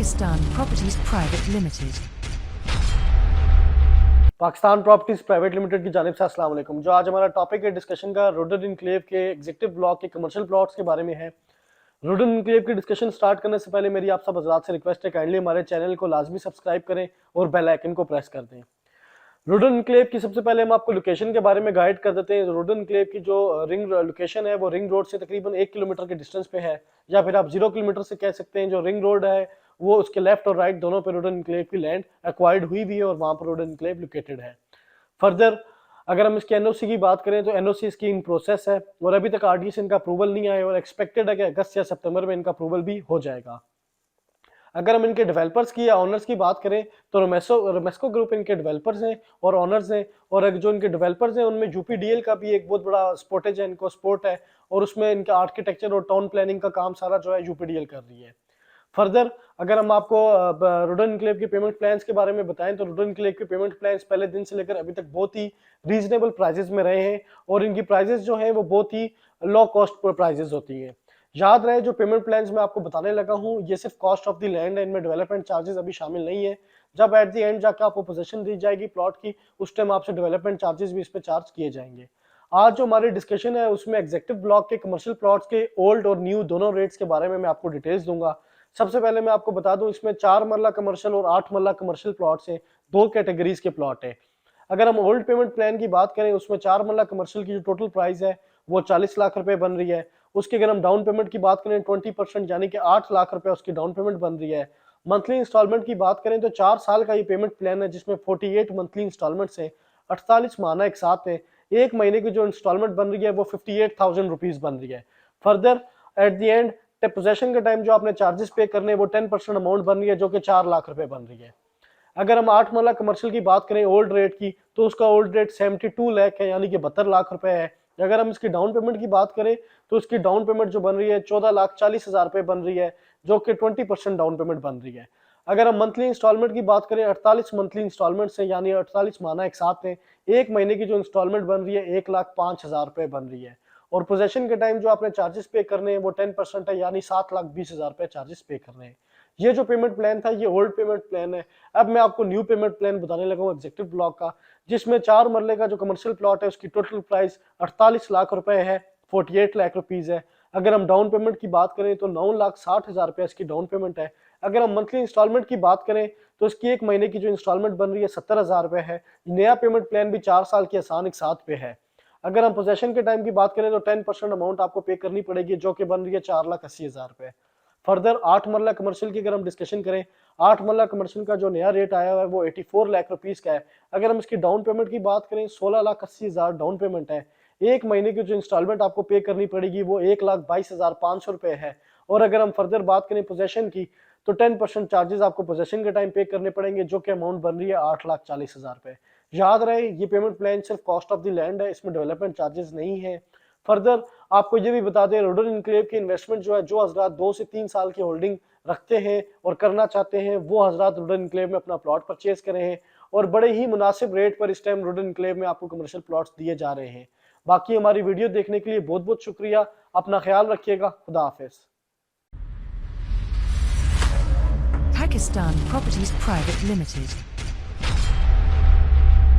Pakistan Properties Private Limited. Pakistan properties private limited की जानिब से अस्सलाम वालेकुम। जो आज हमारा टॉपिक है डिस्कशन का रोडन इनक्लेव के एग्जीक्यूटिव ब्लॉक के कमर्शियल प्लॉट्स के बारे में है। रोडन इनक्लेव की डिस्कशन स्टार्ट करने से पहले मेरी आप सब हज़रात से रिक्वेस्ट है, काइंडली हमारे चैनल को लाजमी सब्सक्राइब करें और बेल आइकन को प्रेस कर दें। रोडन इनक्लेव की सबसे पहले हम आपको लोकेशन के बारे में गाइड कर देते हैं। रोडन इनक्लेव की जो रिंग लोकेशन है वो रिंग रोड से तकरीबन 1 किलोमीटर के डिस्टेंस पे है, या फिर आप 0 किलोमीटर से कह सकते हैं। जो रिंग रोड है वो उसके लेफ्ट और राइट दोनों पे रोडन इनक्लेव की लैंड एक्वायर्ड हुई भी है और वहाँ पर रोडन इनक्लेव लोकेटेड है। फर्दर अगर हम इसके एनओसी की बात करें तो एनओसी इसकी इन प्रोसेस है और अभी तक आरडीए से इनका अप्रूवल नहीं आया और एक्सपेक्टेड है कि अगस्त या सितंबर में इनका अप्रूवल भी हो जाएगा। अगर हम इनके डेवलपर्स की या ऑनर्स की बात करें तो रोमेस्को ग्रुप इनके डेवलपर्स हैं और ऑनर्स हैं, और जो इनके डेवलपर्स हैं उनमें यूपीडीएल का भी एक बहुत बड़ा सपोर्टेज है, इनको सपोर्ट है, और उसमें इनका आर्किटेक्चर और टाउन प्लानिंग का काम सारा जो है यूपीडीएल कर रही है। फर्दर अगर हम आपको रोडन इनक्लेव के पेमेंट प्लान्स के बारे में बताएं तो रोडन इनक्लेव के पेमेंट प्लान्स पहले दिन से लेकर अभी तक बहुत ही रीजनेबल प्राइजेस में रहे हैं और इनकी प्राइजेस जो हैं वो बहुत ही लो कॉस्ट पर प्राइजेस होती हैं। याद रहे जो पेमेंट प्लान्स मैं आपको बताने लगा हूँ ये सिर्फ कॉस्ट ऑफ द लैंड है, इनमें डेवलपमेंट चार्जेस अभी शामिल नहीं है। जब एट द एंड जाकर आपको पोजीशन दी जाएगी प्लॉट की, उस टाइम आपसे डेवलपमेंट चार्जेस भी इस पर चार्ज किए जाएंगे। आज जो हमारी डिस्कशन है उसमें एग्जीक्यूटिव ब्लॉक के कमर्शियल प्लॉट्स के ओल्ड और न्यू दोनों रेट्स के बारे में मैं आपको डिटेल्स दूंगा। सबसे पहले मैं आपको बता दूं इसमें 4 मरला कमर्शियल और 8 मरला कमर्शियल प्लॉट्स हैं, दो कैटेगरीज के प्लॉट है। अगर हम ओल्ड पेमेंट प्लान की बात करें उसमें 4 मरला कमर्शियल की जो टोटल प्राइस है वो 40 लाख रुपए बन रही है। उसके अगर हम डाउन पेमेंट की बात करें 20% यानी कि 8 लाख रुपए उसकी डाउन पेमेंट बन रही है। मंथली इंस्टॉलमेंट की बात करें तो 4 साल का ये पेमेंट प्लान है जिसमें 48 मंथली इंस्टॉलमेंट्स है, 48 माना एक साथ है। एक महीने की जो इंस्टॉलमेंट बन रही है वो 58,000 रुपीज बन रही है। Further at the end possession के टाइम जो आपने चार्जेस पे करने वो 10% अमाउंट बन रही है जो कि 4 लाख रुपए बन रही है। अगर हम 8 मरला कमर्शियल की बात करें ओल्ड रेट की तो उसका ओल्ड रेट 72 लाख है यानी कि 72 लाख रुपए है। अगर हम इसकी डाउन पेमेंट की बात करें तो इसकी डाउन पेमेंट जो बन रही है 14,40,000 रुपए बन रही है जो कि 20% डाउन पेमेंट बन रही है। अगर हम मंथली इंस्टॉलमेंट की बात करें 48 मंथली इंस्टॉलमेंट से यानी 48 माना एक साथ है। एक महीने की जो इंस्टॉलमेंट बन रही है 1,05,000 रुपए बन रही है और पोजेशन के टाइम जो आपने चार्जेस पे करने हैं वो 10% है यानी 7,20,000 रुपए चार्जेस पे करने हैं। ये जो पेमेंट प्लान था ये ओल्ड पेमेंट प्लान है। अब मैं आपको न्यू पेमेंट प्लान बताने लगा हूँ एग्जीक्यूटिव ब्लॉक का, जिसमें 4 मरले का जो कमर्शियल प्लॉट है उसकी टोटल प्राइस 48 लाख रुपए है, 48 लाख रुपीज है। अगर हम डाउन पेमेंट की बात करें तो 9,60,000 रुपए इसकी डाउन पेमेंट है। अगर हम मंथली इंस्टॉलमेंट की बात करें तो इसकी एक महीने की जो इंस्टॉलमेंट बन रही है 70,000 रुपए है। नया पेमेंट प्लान भी 4 साल की आसान एक साथ पे है। अगर हम पोजेशन के टाइम की बात करें तो 10% अमाउंट आपको पे करनी पड़ेगी जो कि बन रही है 4,80,000 रुपए। फर्दर 8 मरला कमर्शियल की अगर हम डिस्कशन करें, 8 मरला कमर्शियल का जो नया रेट आया हुआ है वो 84 लाख रुपीस का है। अगर हम इसकी डाउन पेमेंट की बात करें 16,80,000 डाउन पेमेंट है। एक महीने की जो इंस्टॉलमेंट आपको पे करनी पड़ेगी वो 1,22,500 रुपए है। और अगर हम फर्दर बात करें पोजेशन की तो 10% चार्जेस आपको पोजेशन के टाइम पे करने पड़ेंगे जो कि अमाउंट बन रही है 8,40,000 रुपए। याद रहे ये पेमेंट प्लान सिर्फ कॉस्ट ऑफ द लैंड है, इसमें डेवलपमेंट चार्जेस नहीं है। फर्दर आपको ये भी बता दें रोडन इनक्लेव की इन्वेस्टमेंट जो है, जो हजरात 2 से 3 साल की होल्डिंग रखते हैं और करना चाहते हैं वो हजरात रोडन इनक्लेव में अपना प्लॉट परचेज करें हैं और बड़े ही मुनासिब रेट पर इस टाइम रोडन इनक्लेव में आपको कमर्शियल प्लॉट्स दिए जा रहे हैं। बाकी हमारी वीडियो देखने के लिए बहुत बहुत शुक्रिया। अपना ख्याल रखिएगा। खुदा हाफिज। Pakistan Properties Private Limited.